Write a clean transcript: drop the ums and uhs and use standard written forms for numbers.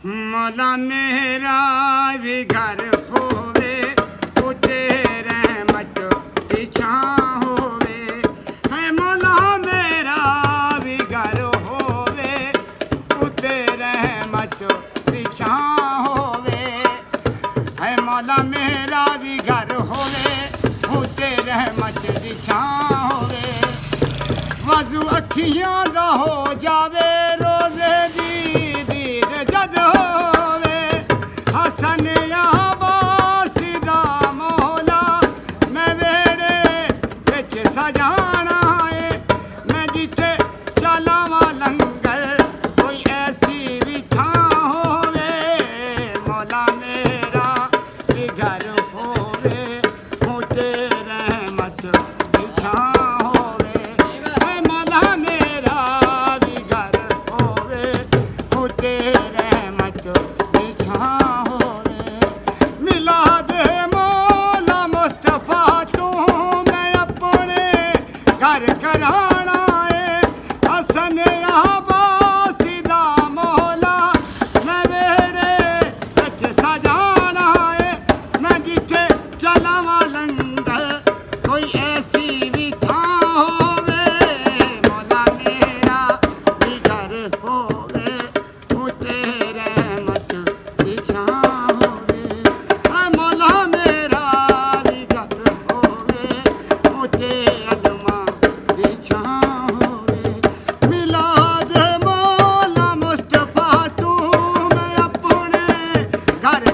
मौला मेरा भी घर होवे उते रहमत की छां होवे है। मौला मेरा भी घर होवे उते रहमत की छां होवे है। मौला मेरा भी घर होवे उते रहमत की छां होवे। वज़ू अखियां दा हो जावे रोज़े दी दीद जद होवे हसन अब्बास दा मौला मैं वेड़े विच सजाना है। मैं जिथे चलावां लंगर कोई ऐसी भी थां होवे मौला मेरा भी घर होवे उते रहमत की छां घर करा।